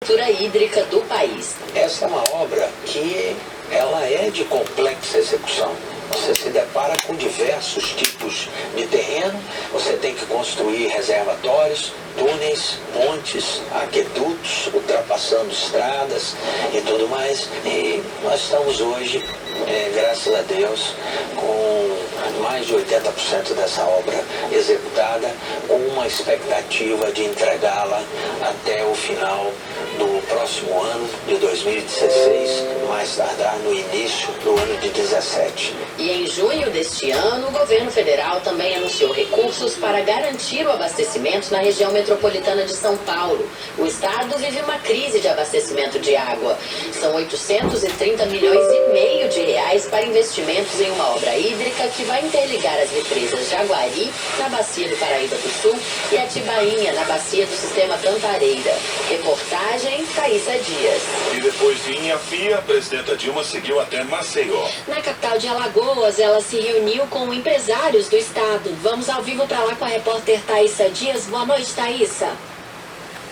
infraestrutura hídrica do país. Essa é uma obra que ela é de complexa execução. Você se depara com diversos tipos de terreno, você tem que construir reservatórios, túneis, pontes, aquedutos, ultrapassando estradas e tudo mais. E nós estamos hoje, graças a Deus, com mais de 80% dessa obra executada, com uma expectativa de entregá-la até o final do próximo ano de 2016, mais tardar no início do ano de 2017. E em junho deste ano, o governo federal também anunciou recursos para garantir o abastecimento na região metropolitana de São Paulo. O estado vive uma crise de abastecimento de água. São 830 milhões e meio de reais para investimentos em uma obra hídrica que vai interligar as represas Jaguari, na bacia do Paraíba do Sul, e Atibainha, na bacia do sistema Cantareira. Reportagem, Thaísa Dias. E depois de Inhapim, a presidenta Dilma seguiu até Maceió. Na capital de Alagoas, ela se reuniu com empresários do estado. Vamos ao vivo para lá com a repórter Thaísa Dias. Boa noite, Thaísa.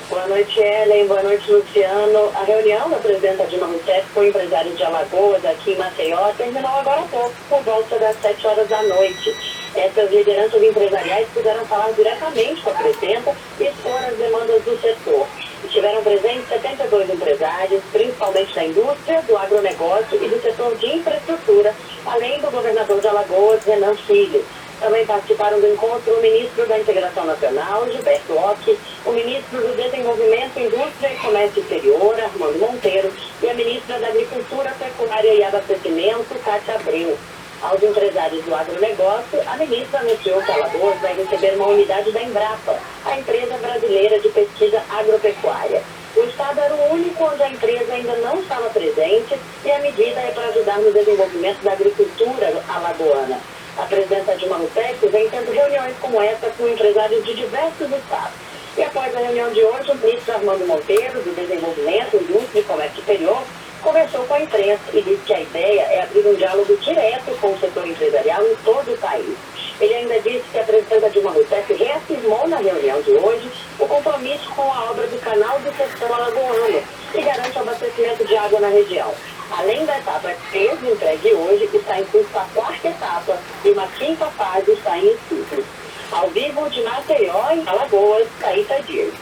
Boa noite, Ellen. Boa noite, Luciano. A reunião da presidenta Dilma Rousseff com empresários de Alagoas, aqui em Maceió, terminou agora há pouco, por volta das 7 horas da noite. Essas lideranças empresariais puderam falar diretamente com a presidenta e expor as demandas do setor. Estiveram presentes 72 empresários, principalmente da indústria, do agronegócio e do setor de infraestrutura, além do governador de Alagoas, Renan Filho. Também participaram do encontro o ministro da Integração Nacional, Gilberto Occhi, o ministro do Desenvolvimento, Indústria e Comércio Exterior, Armando Monteiro, e a ministra da Agricultura, Pecuária e Abastecimento, Cátia Abreu. Aos empresários do agronegócio, a ministra anunciou que Alagoas vai receber uma unidade da Embrapa, a empresa brasileira de pesquisa agropecuária. O estado era o único onde a empresa ainda não estava presente e a medida é para ajudar no desenvolvimento da agricultura alagoana. A presidenta Dilma Rousseff vem tendo reuniões como essa com empresários de diversos estados. E após a reunião de hoje, o ministro Armando Monteiro, do Desenvolvimento, Indústria e Comércio Exterior, conversou com a imprensa e disse que a ideia é abrir um diálogo direto com o setor empresarial em todo o país. Ele ainda disse que a presidenta Dilma Rousseff reafirmou na reunião de hoje o compromisso com a obra do Canal do Sertão Alagoano, que garante o abastecimento de água na região. Além da etapa 3 entregue hoje, está em curso a 4ª etapa e uma 5ª fase está em estudo. Ao vivo de Maceió, em Alagoas, Thaísa Dias.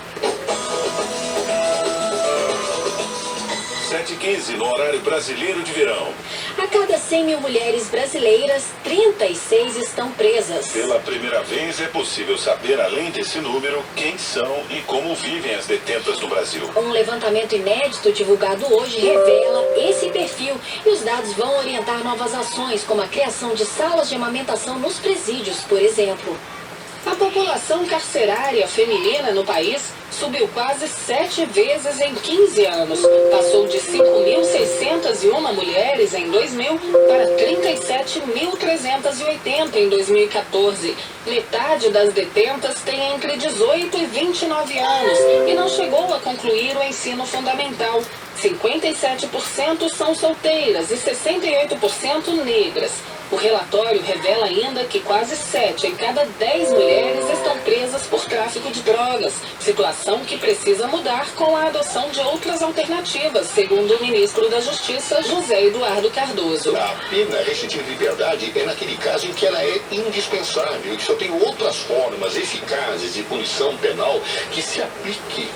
7h15 no horário brasileiro de verão. A cada 100 mil mulheres brasileiras, 36 estão presas. Pela primeira vez é possível saber, além desse número, quem são e como vivem as detentas no Brasil. Um levantamento inédito divulgado hoje revela esse perfil e os dados vão orientar novas ações, como a criação de salas de amamentação nos presídios, por exemplo. A população carcerária feminina no país subiu quase 7 vezes em 15 anos. Passou de 5.601 mulheres em 2000 para 37.380 em 2014. Metade das detentas tem entre 18 e 29 anos e não chegou a concluir o ensino fundamental. 57% são solteiras e 68% negras. O relatório revela ainda que quase 7 em cada 10 mulheres estão presas por tráfico de drogas, situação que precisa mudar com a adoção de outras alternativas, segundo o ministro da Justiça, José Eduardo Cardoso. A pena restritiva de liberdade é naquele caso em que ela é indispensável, que só tem outras formas eficazes de punição penal que se aplique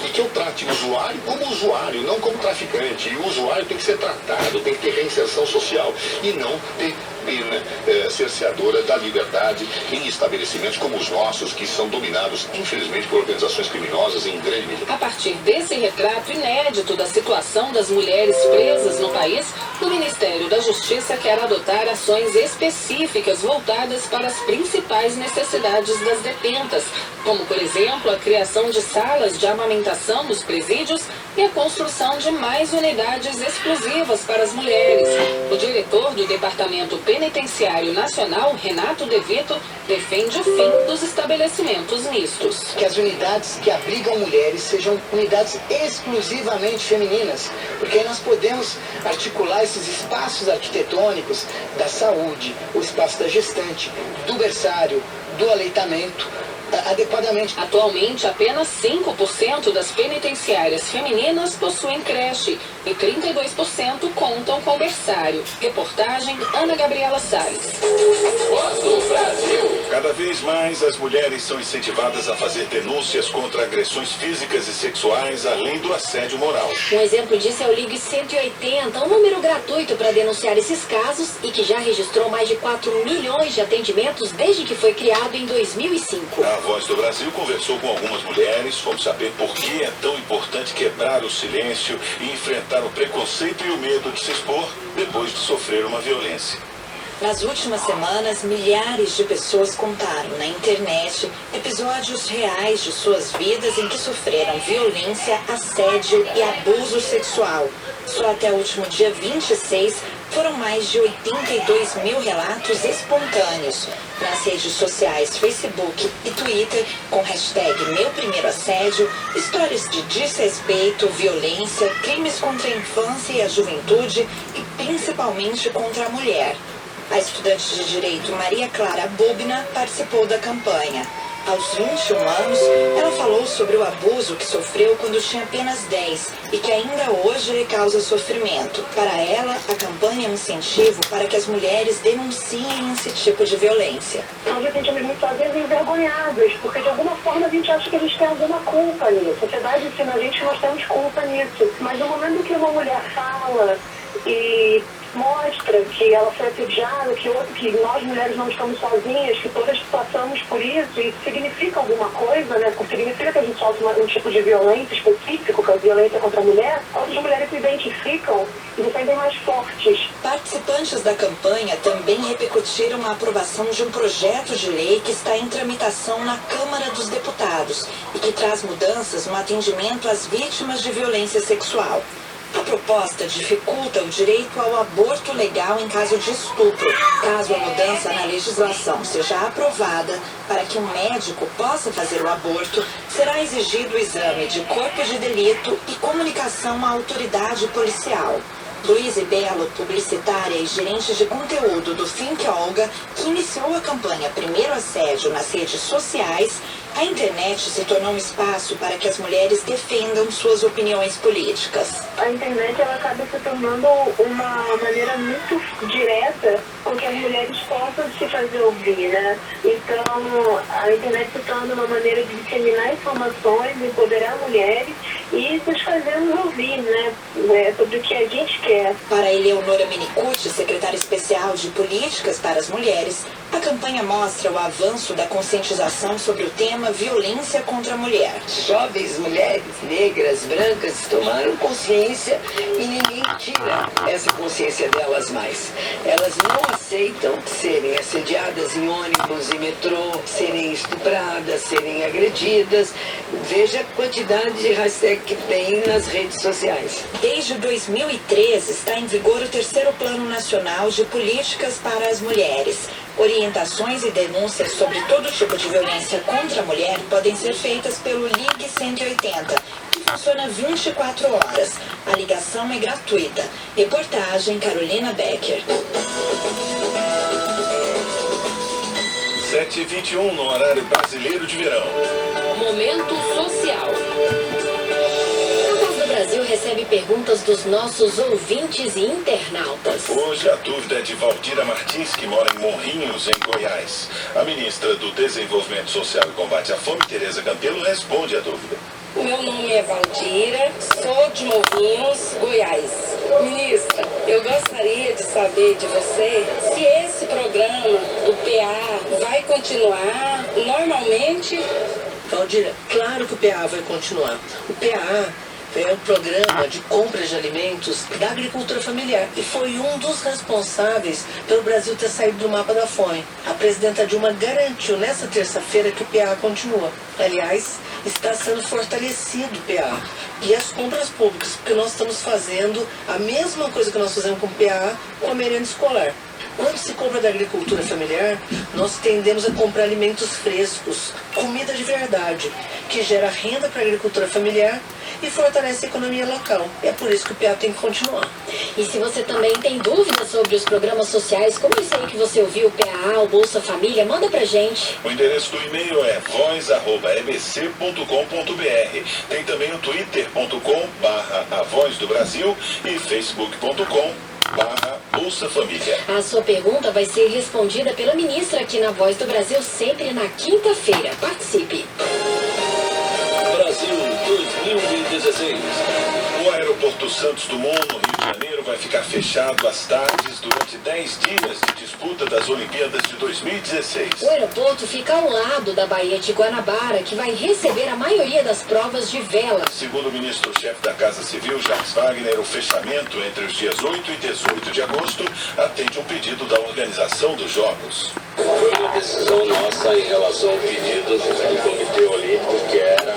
e que eu trate o usuário como usuário, não como traficante. E o usuário tem que ser tratado, tem que ter reinserção social e não ter pena cerceadora da liberdade em estabelecimentos como os nossos, que são dominados, infelizmente, por organizações criminosas em grande medida. A partir desse retrato inédito da situação das mulheres presas no país, o Ministério da Justiça quer adotar ações específicas voltadas para as principais necessidades das detentas, como, por exemplo, a criação de salas de amamentação nos presídios e a construção de mais unidades exclusivas para as mulheres. O diretor do Departamento Penitenciário Nacional, Renato De Vito, defende o fim dos estabelecimentos mistos. Que as unidades que abrigam mulheres sejam unidades exclusivamente femininas, porque aí nós podemos articular esses espaços arquitetônicos da saúde, o espaço da gestante, do berçário, do aleitamento, adequadamente. Atualmente, apenas 5% das penitenciárias femininas possuem creche e 32% contam com berçário. Reportagem Ana Gabriela Salles. Cada vez mais as mulheres são incentivadas a fazer denúncias contra agressões físicas e sexuais, além do assédio moral. Um exemplo disso é o Ligue 180, um número gratuito para denunciar esses casos e que já registrou mais de 4 milhões de atendimentos desde que foi criado em 2005. A Voz do Brasil conversou com algumas mulheres, fomos saber por que é tão importante quebrar o silêncio e enfrentar o preconceito e o medo de se expor depois de sofrer uma violência. Nas últimas semanas, milhares de pessoas contaram na internet episódios reais de suas vidas em que sofreram violência, assédio e abuso sexual. Só até o último dia 26, foram mais de 82 mil relatos espontâneos nas redes sociais Facebook e Twitter, com hashtag Meu Primeiro Assédio, histórias de desrespeito, violência, crimes contra a infância e a juventude e principalmente contra a mulher. A estudante de Direito Maria Clara Bubna participou da campanha. Aos 21 anos, ela falou sobre o abuso que sofreu quando tinha apenas 10 e que ainda hoje lhe causa sofrimento. Para ela, a campanha é um incentivo para que as mulheres denunciem esse tipo de violência. Nós nos sentimos muitas vezes envergonhadas, porque de alguma forma a gente acha que a gente tem alguma culpa nisso. A sociedade ensina a gente que nós temos culpa nisso. Mas no momento que uma mulher fala e mostra que ela foi assediada, que nós mulheres não estamos sozinhas, que todas passamos por isso, e significa alguma coisa, né? Significa que a gente sofre um tipo de violência específico, que é a violência contra a mulher, outras mulheres se identificam e se sentem mais fortes. Participantes da campanha também repercutiram a aprovação de um projeto de lei que está em tramitação na Câmara dos Deputados e que traz mudanças no atendimento às vítimas de violência sexual. A proposta dificulta o direito ao aborto legal em caso de estupro, caso a mudança na legislação seja aprovada. Para que um médico possa fazer o aborto, será exigido o exame de corpo de delito e comunicação à autoridade policial. Luísa Belo, publicitária e gerente de conteúdo do Think Olga, que iniciou a campanha Primeiro Assédio nas redes sociais, a internet se tornou um espaço para que as mulheres defendam suas opiniões políticas. A internet ela acaba se tornando uma maneira muito direta com que as mulheres possam se fazer ouvir, né? Então, a internet se torna uma maneira de disseminar informações, empoderar mulheres e nos fazermos ouvir, né? Sobre o que a gente quer. Para Eleonora Minicucci, secretária especial de Políticas para as Mulheres, a campanha mostra o avanço da conscientização sobre o tema violência contra a mulher. Jovens mulheres negras, brancas, tomaram consciência e ninguém tira essa consciência delas mais. Elas não aceitam serem assediadas em ônibus e metrô, serem estupradas, serem agredidas. Veja a quantidade de hashtag que tem nas redes sociais. Desde 2013 está em vigor o terceiro Plano Nacional de Políticas para as Mulheres. Orientações e denúncias sobre todo tipo de violência contra a mulher podem ser feitas pelo Ligue 180, que funciona 24 horas. A ligação é gratuita. Reportagem Carolina Becker. 7h21 no horário brasileiro de verão. Momento social. O Brasil recebe perguntas dos nossos ouvintes e internautas. Hoje a dúvida é de Valdira Martins, que mora em Morrinhos, em Goiás. A ministra do Desenvolvimento Social e Combate à Fome, Tereza Campelo, responde a dúvida. O meu nome é Valdira, sou de Morrinhos, Goiás. Ministra, eu gostaria de saber de você se esse programa do PA vai continuar normalmente. Valdira, claro que o PA vai continuar. O PA é um programa de compra de alimentos da agricultura familiar e foi um dos responsáveis pelo Brasil ter saído do mapa da fome. A presidenta Dilma garantiu nessa terça-feira que o PA continua. Aliás, está sendo fortalecido o PA e as compras públicas, porque nós estamos fazendo a mesma coisa que nós fazemos com o PA com a merenda escolar. Quando se compra da agricultura familiar, nós tendemos a comprar alimentos frescos, comida de verdade, que gera renda para a agricultura familiar e fortalece a economia local. É por isso que o PA tem que continuar. E se você também tem dúvidas sobre os programas sociais, como esse aí que você ouviu, o PA, o Bolsa Família, manda pra gente. O endereço do e-mail é voz@ebc.com.br. Tem também o twitter.com/A Voz do Brasil e facebook.com/Bolsa Família. A sua pergunta vai ser respondida pela ministra aqui na Voz do Brasil, sempre na quinta-feira. Participe. Brasil 2016. O aeroporto Santos Dumont, no Rio de Janeiro, vai ficar fechado às tardes durante 10 dias de disputa das Olimpíadas de 2016. O aeroporto fica ao lado da Baía de Guanabara, que vai receber a maioria das provas de vela. Segundo o ministro-chefe da Casa Civil, Jacques Wagner, o fechamento entre os dias 8 e 18 de agosto atende um pedido da organização dos Jogos. Foi uma decisão nossa em relação ao pedido do Comitê Olímpico, que era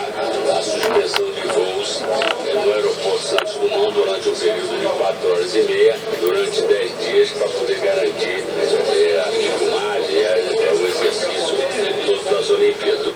a suspensão de voos no aeroporto Santos Dumont durante um período de 4 horas e meia, durante 10 dias, para poder garantir a filmagem, o exercício de todas as Olimpíadas.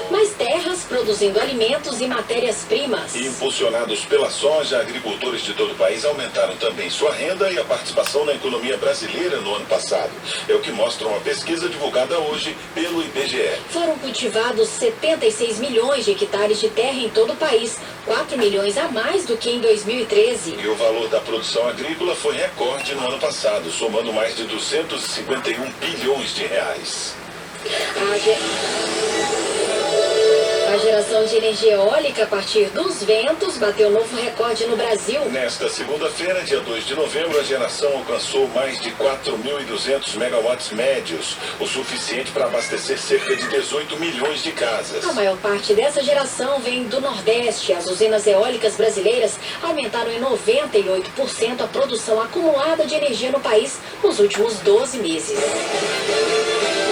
Mais terras produzindo alimentos e matérias-primas. Impulsionados pela soja, agricultores de todo o país aumentaram também sua renda e a participação na economia brasileira no ano passado. É o que mostra uma pesquisa divulgada hoje pelo IBGE. Foram cultivados 76 milhões de hectares de terra em todo o país, 4 milhões a mais do que em 2013. E o valor da produção agrícola foi recorde no ano passado, somando mais de 251 bilhões de reais. A geração de energia eólica a partir dos ventos bateu novo recorde no Brasil. Nesta segunda-feira, dia 2 de novembro, a geração alcançou mais de 4.200 megawatts médios, o suficiente para abastecer cerca de 18 milhões de casas. A maior parte dessa geração vem do Nordeste. As usinas eólicas brasileiras aumentaram em 98% a produção acumulada de energia no país nos últimos 12 meses.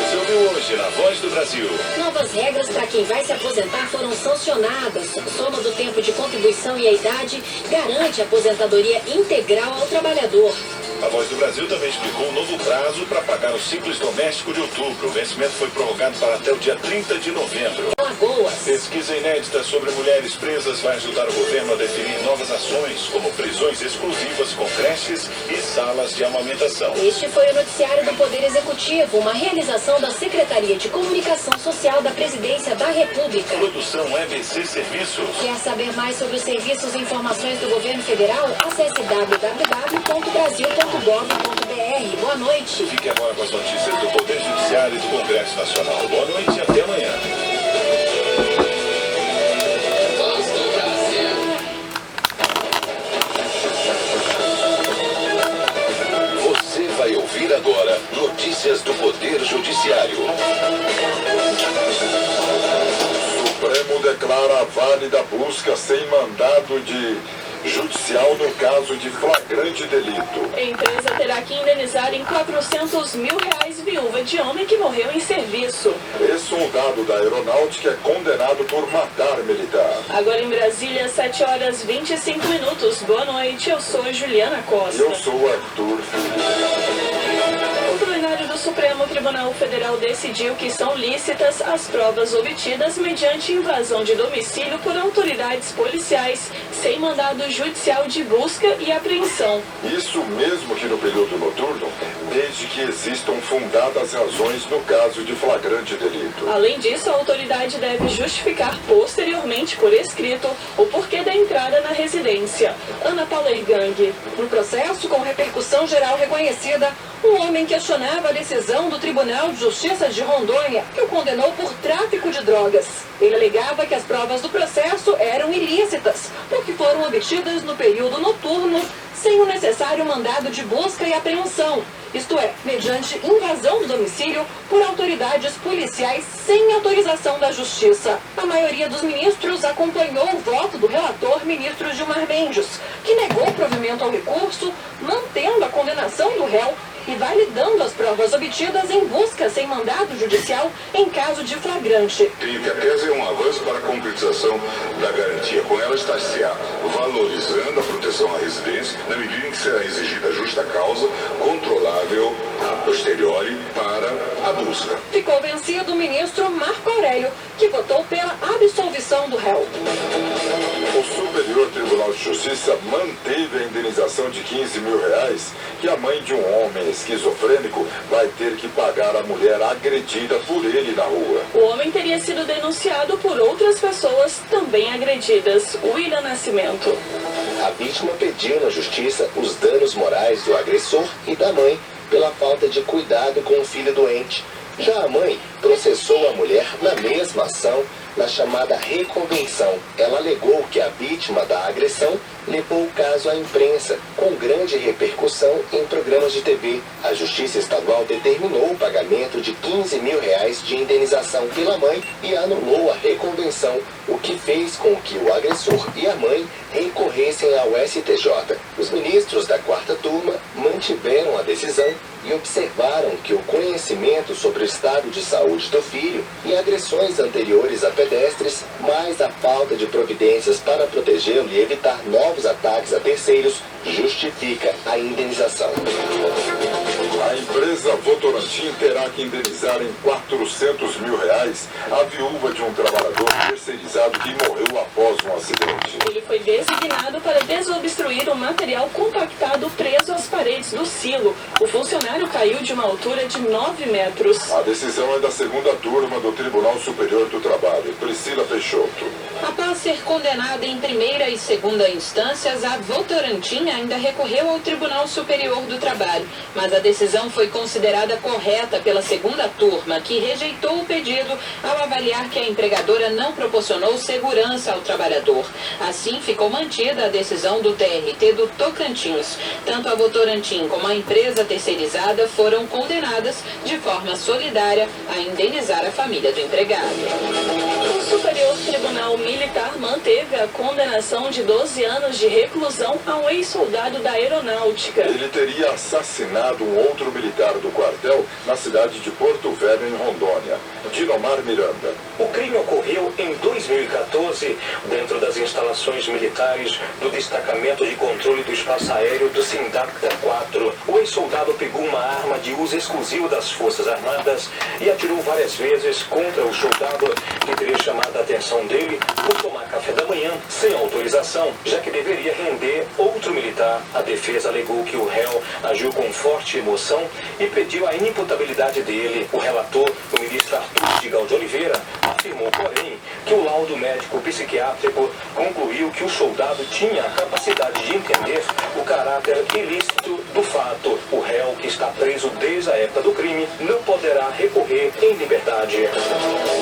Você ouviu hoje na Voz do Brasil. Novas regras para quem vai se aposentar foram sancionadas. Soma do tempo de contribuição e a idade garante aposentadoria integral ao trabalhador. A Voz do Brasil também explicou um novo prazo para pagar o Simples Doméstico de outubro. O vencimento foi prorrogado para até o dia 30 de novembro. Alagoas. Pesquisa inédita sobre mulheres presas vai ajudar o governo a definir novas ações, como prisões exclusivas com creches e salas de amamentação. Este foi o noticiário do Poder Executivo, uma realização da Secretaria de Comunicação Social da Presidência da República. Produção EBC Serviços. Quer saber mais sobre os serviços e informações do governo federal? Acesse www.brasil.gov.br. Boa noite. Fique agora com as notícias do Poder Judiciário e do Congresso Nacional. Boa noite e até amanhã. Você vai ouvir agora notícias do Poder Judiciário. Supremo declara válida busca sem mandado judicial no caso de flagrante delito. A empresa terá que indenizar em R$400 mil viúva de homem que morreu em serviço. Ex-soldado da aeronáutica é condenado por matar militar. Agora em Brasília, 7 horas 25 minutos. Boa noite, eu sou Juliana Costa. Eu sou Arthur. O plenário do Supremo Tribunal Federal decidiu que são lícitas as provas obtidas mediante invasão de domicílio por autoridades policiais, sem mandado judicial de busca e apreensão. Isso mesmo que no período noturno, desde que existam fundadas razões no caso de flagrante delito. Além disso, a autoridade deve justificar posteriormente por escrito o porquê da entrada na residência. Ana Paula Ergang. No processo, com repercussão geral reconhecida, um homem questionava a decisão do Tribunal de Justiça de Rondônia, que o condenou por tráfico de drogas. Ele alegava que as provas do processo eram ilícitas, porque foram obtidas no período noturno, sem o necessário mandado de busca e apreensão, isto é, mediante invasão do domicílio por autoridades policiais sem autorização da Justiça. A maioria dos ministros acompanhou o voto do relator, ministro Gilmar Mendes, que negou o provimento ao recurso, mantendo a condenação do réu e validando as provas obtidas em busca sem mandado judicial em caso de flagrante. Creio que a tese é um avanço para a concretização da garantia. Com ela está se valorizando a proteção à residência, na medida em que será exigida justa causa, controlável a posteriori para a busca. Ficou vencido o ministro Marco Aurélio, que votou pela absolvição do réu. O Superior Tribunal de Justiça manteve a indenização de R$15 mil que a mãe de um homem esquizofrênico vai ter que pagar a mulher agredida por ele na rua. O homem teria sido denunciado por outras pessoas também agredidas. William Nascimento. A vítima pediu na justiça os danos morais do agressor e da mãe pela falta de cuidado com o filho doente. Já a mãe processou a mulher na mesma ação, na chamada reconvenção. Ela alegou que a vítima da agressão levou o caso à imprensa, com grande repercussão em programas de TV. A Justiça Estadual determinou o pagamento de R$15 mil de indenização pela mãe e anulou a reconvenção, o que fez com que o agressor e a mãe recorressem ao STJ. Os ministros da 4ª turma mantiveram a decisão e observaram que o conhecimento sobre o estado de saúde do filho e agressões anteriores a pedestres, mais a falta de providências para protegê-lo e evitar novos ataques a terceiros, justifica a indenização. A empresa Votorantim terá que indenizar em R$400 mil a viúva de um trabalhador terceirizado que morreu após um acidente. Ele foi designado para desobstruir o material compactado preso às paredes do silo. O funcionário caiu de uma altura de 9 metros. A decisão é da 2ª turma do Tribunal Superior do Trabalho. Priscila Peixoto. Após ser condenada em primeira e segunda instâncias, a Votorantim ainda recorreu ao Tribunal Superior do Trabalho, mas a decisão foi considerada correta pela 2ª turma, que rejeitou o pedido ao avaliar que a empregadora não proporcionou segurança ao trabalhador. Assim, ficou mantida a decisão do TRT do Tocantins. Tanto a Votorantim como a empresa terceirizada foram condenadas de forma solidária a indenizar a família do empregado. O Superior Tribunal Militar manteve a condenação de 12 anos de reclusão a um ex-soldado da Aeronáutica. Ele teria assassinado um outro militar do quartel na cidade de Porto Velho, em Rondônia. Dinomar Miranda. O crime ocorreu em 2014, dentro das instalações militares do Destacamento de Controle do Espaço Aéreo do Sindacta 4. O ex-soldado pegou uma arma de uso exclusivo das Forças Armadas e atirou várias vezes contra o soldado, que teria chamado a atenção dele por tomar café da manhã sem autorização, já que deveria render outro militar. A defesa alegou que o réu agiu com forte emoção e pediu a inimputabilidade dele. O relator, o ministro Arthur Gigal de Oliveira, afirmou, porém, que o laudo médico psiquiátrico concluiu que o soldado tinha a capacidade de entender o caráter ilícito do fato. O réu, que está preso desde a época do crime, não poderá recorrer em liberdade.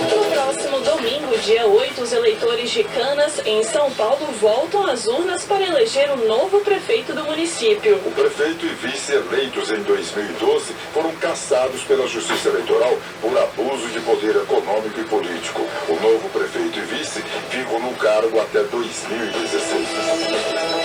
No próximo domingo, dia 8, os eleitores de Canas, em São Paulo, voltam às urnas para eleger o novo prefeito do município. O prefeito e vice eleitos em 2012 foram cassados pela Justiça Eleitoral por abuso de poder econômico e político. O novo prefeito e vice ficam no cargo até 2016.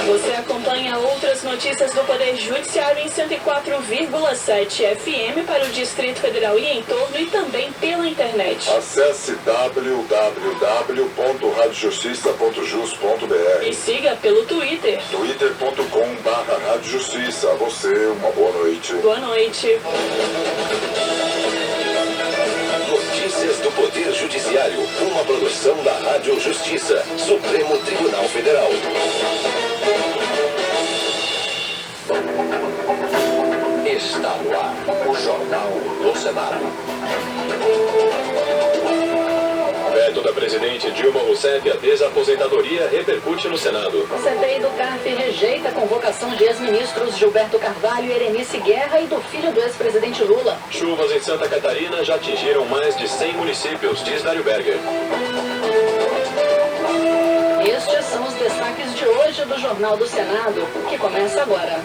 Você acompanha outras notícias do Poder Judiciário em 104,7 FM para o Distrito Federal e em torno, e também pela internet. Acesse www.radiojustiça.jus.br e siga pelo Twitter. twitter.com/radiojustiça. A você, uma boa noite. Boa noite. Notícias do Poder Judiciário, uma produção da Rádio Justiça, Supremo Tribunal Federal. Está no ar, o Jornal do Senado. Veto da presidente Dilma Rousseff à desaposentadoria repercute no Senado. O CPI do CARF rejeita a convocação de ex-ministros Gilberto Carvalho e Erenice Guerra e do filho do ex-presidente Lula. Chuvas em Santa Catarina já atingiram mais de 100 municípios, diz Dário Berger. Estes são os destaques de hoje do Jornal do Senado, que começa agora.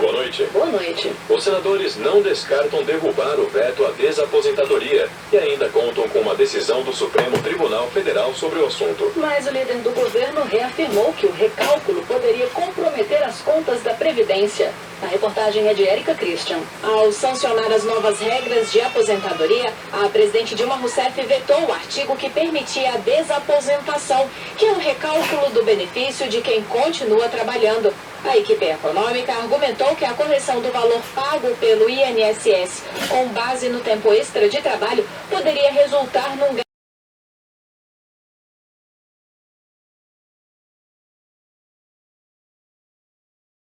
Boa noite. Boa noite. Os senadores não descartam derrubar o veto à desaposentadoria e ainda contam com uma decisão do Supremo Tribunal Federal sobre o assunto. Mas o líder do governo reafirmou que o recálculo poderia comprometer as contas da Previdência. A reportagem é de Érica Christian. Ao sancionar as novas regras de aposentadoria, a presidente Dilma Rousseff vetou o artigo que permitia a desaposentação, que é o recálculo do benefício de quem continua trabalhando. A equipe econômica argumentou que a correção do valor pago pelo INSS com base no tempo extra de trabalho poderia resultar num gasto